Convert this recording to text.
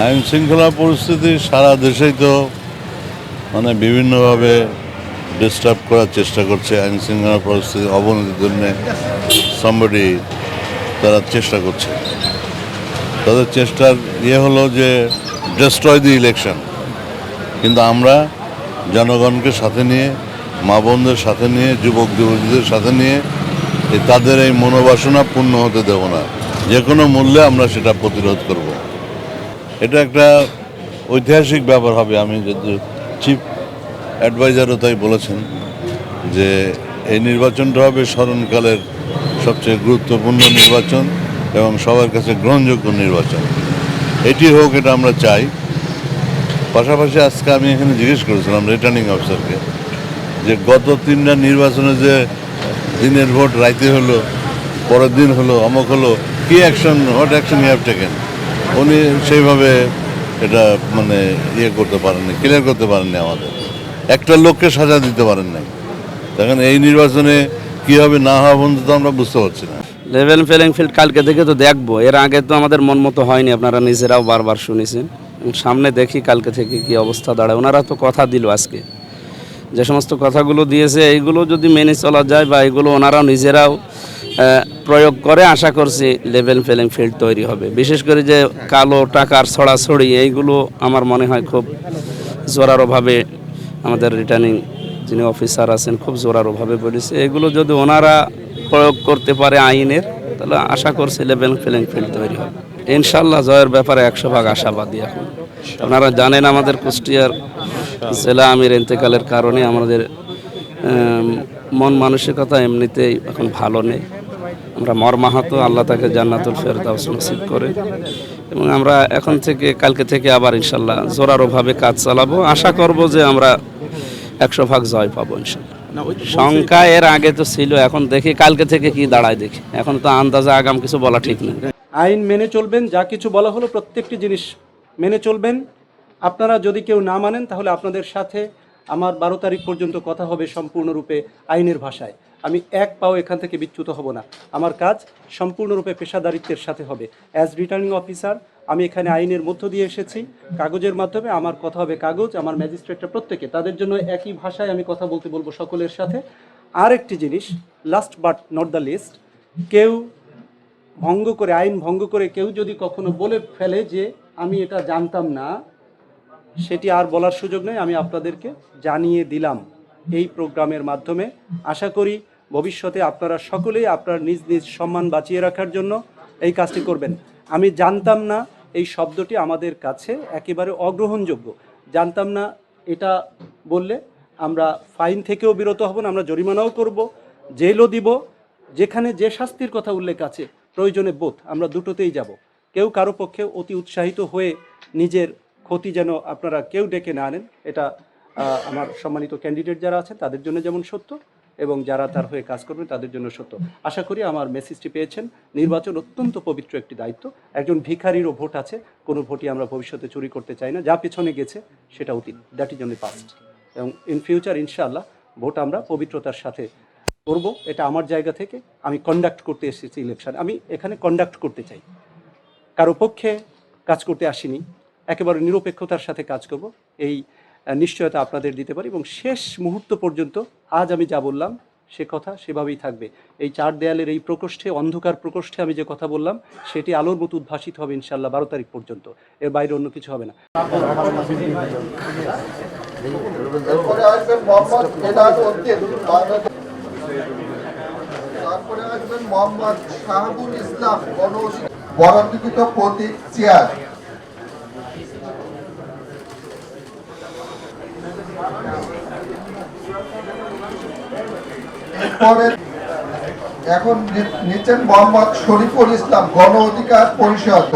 আইন শৃঙ্খলা পরিস্থিতি সারা দেশেই তো মানে বিভিন্নভাবে ডিস্টার্ব করার চেষ্টা করছে। আইন শৃঙ্খলা পরিস্থিতি অবনতির জন্য সামবডি তারা চেষ্টা করছে। তাদের চেষ্টার হলো যে ডেস্ট্রয় দি ইলেকশন। কিন্তু আমরা জনগণকে সাথে নিয়ে, মা বোনদের সাথে নিয়ে, যুবক যুবতীদের সাথে নিয়ে তাদের এই মনোবাসনা পূর্ণ হতে দেব না। যে কোনো মূল্যে আমরা সেটা প্রতিরোধ করব। এটা একটা ঐতিহাসিক ব্যাপার হবে। আমি যদি চিফ অ্যাডভাইজারও তাই বলেছেন যে এই নির্বাচনটা হবে স্মরণকালের সবচেয়ে গুরুত্বপূর্ণ নির্বাচন এবং সবার কাছে গ্রহণযোগ্য নির্বাচন। এটি হোক, এটা আমরা চাই। পাশাপাশি আজকে আমি এখানে জিজ্ঞেস করেছিলাম রিটার্নিং অফিসারকে যে গত 3টা নির্বাচনে যে দিনের ভোট রাইতে হলো, পরের দিন হলো, অমুক হলো, কি action, what action you have taken. উনি সেইভাবে এটা মানে করতে পারেননি, ক্লিয়ার করতে পারেননি। আমাদের একটা লোককে সাজা দিতে পারেন নাই। তখন এই নির্বাচনে কী হবে না হওয়া পর্যন্ত তো আমরা বুঝতে পারছি না। লেভেল প্লেইং ফিল্ড কালকে থেকে তো দেখবো। এর আগে তো আমাদের মন মতো হয়নি, আপনারা নিজেরাও বারবার শুনেছেন। সামনে দেখি কালকে থেকে কি অবস্থা দাঁড়ায়। ওনারা তো কথা দিল আজকে, যে সমস্ত কথাগুলো দিয়েছে এইগুলো যদি মেনে চলা যায় বা এগুলো ওনারাও নিজেরাও প্রয়োগ করে, আশা করছি লেভেল প্লেইং ফিল্ড তৈরি হবে। বিশেষ করে যে কালো টাকার ছড়াছড়ি, এইগুলো আমার মনে হয় খুব জোরালোভাবে আমাদের রিটার্নিং যিনি অফিসার আছেন খুব জোরালোভাবে বলেছে। এগুলো যদি ওনারা প্রয়োগ করতে পারে আইনের, তাহলে আশা করছি লেভেল প্লেইং ফিল্ড তৈরি হবে। ইনশাল্লাহ জয়ের ব্যাপারে 100% আশাবাদী। এখন আপনারা জানেন আমাদের কুষ্টিয়ার জেলা আমির ইন্তেকালের কারণে আমাদের মন মানসিকতা এমনিতেই এখন ভালো নেই। আমরা মর্মাহত, আল্লাহ তাকে জান্নাতুল ফেরদাউস নসিব করে। এবং আমরা এখন থেকে কালকে থেকে আবার ইনশাল্লাহ জোরালোভাবে কাজ চালাবো। আশা করব যে আমরা 100% জয় পাবো ইনশাল্লাহ। সংখ্যা এর আগে তো ছিল, এখন দেখি কালকে থেকে কি দাঁড়ায় দেখি। এখন তো আন্দাজে আগাম কিছু বলা ঠিক নেই। আইন মেনে চলবেন, যা কিছু বলা হলো প্রত্যেকটি জিনিস মেনে চলবেন। আপনারা যদি কেউ না মানেন তাহলে আপনাদের সাথে আমার 12 তারিখ পর্যন্ত কথা হবে সম্পূর্ণরূপে আইনের ভাষায়। আমি এক পাও এখান থেকে বিচ্যুত হব না। আমার কাজ সম্পূর্ণরূপে পেশাদারিত্বের সাথে হবে। অ্যাজ রিটার্নিং অফিসার আমি এখানে আইনের মধ্য দিয়ে এসেছি, কাগজের মাধ্যমে। আমার কথা হবে কাগজ, আমার ম্যাজিস্ট্রেটরা প্রত্যেকে তাদের জন্য একই ভাষায় আমি কথা বলবো সকলের সাথে। আর একটি জিনিস, last but not the least, কেউ ভঙ্গ করে, আইন ভঙ্গ করে কেউ যদি কখনো বলে ফেলে যে আমি এটা জানতাম না, সেটি আর বলার সুযোগ নেই। আমি আপনাদেরকে জানিয়ে দিলাম এই প্রোগ্রামের মাধ্যমে। আশা করি ভবিষ্যতে আপনারা সকলেই আপনার নিজ নিজ সম্মান বাঁচিয়ে রাখার জন্য এই কাজটি করবেন। আমি জানতাম না এই শব্দটি আমাদের কাছে একেবারে অগ্রহণযোগ্য। জানতাম না এটা বললে আমরা ফাইন থেকেও বিরত হব না, আমরা জরিমানাও করব, জেলও দিব। যেখানে যে শাস্তির কথা উল্লেখ আছে প্রয়োজনে বোধ, আমরা দুটোতেই যাব। কেউ কারো পক্ষে অতি উৎসাহিত হয়ে নিজের ক্ষতি যেন আপনারা কেউ ডেকে না আনেন। এটা আমার সম্মানিত ক্যান্ডিডেট যারা আছেন তাদের জন্য যেমন সত্য, এবং যারা তার হয়ে কাজ করবেন তাদের জন্য সত্য। আশা করি আমার মেসেজটি পেয়েছেন। নির্বাচন অত্যন্ত পবিত্র একটি দায়িত্ব। একজন ভিখারিরও ভোট আছে, কোনো ভোটই আমরা ভবিষ্যতে চুরি করতে চাই না। যা পেছনে গেছে সেটা অতীত, দ্যাট ইজ অনলি পাস্ট। এবং ইন ফিউচার ইনশাআল্লাহ ভোট আমরা পবিত্রতার সাথে করব। এটা আমার জায়গা থেকে আমি কন্ডাক্ট করতে এসেছি ইলেকশন। আমি এখানে কন্ডাক্ট করতে চাই, কারো পক্ষে কাজ করতে আসিনি। একেবারে নিরপেক্ষতার সাথে কাজ করব, এই নিশ্চয়তা আপনাদের দিতে পারি। এবং শেষ মুহূর্ত পর্যন্ত আজ আমি যা বললাম সে কথা সেভাবেই থাকবে। এই 4 দেয়ালের এই প্রকোষ্ঠে, অন্ধকার প্রকোষ্ঠে আমি যে কথা বললাম সেটি আলোর মতো উদ্ভাসিত হবে ইনশাআল্লাহ 12 তারিখ পর্যন্ত। এর বাইরে অন্য কিছু হবে না। তারপরে আসবেন মোহাম্মদ শাহাবুল ইসলাম, বরাদ্দকৃত প্রতীক চেয়ার। এরপরে এখন নিচ্ছেন মোহাম্মদ শরীফুল ইসলাম, গণ অধিকার পরিষদ।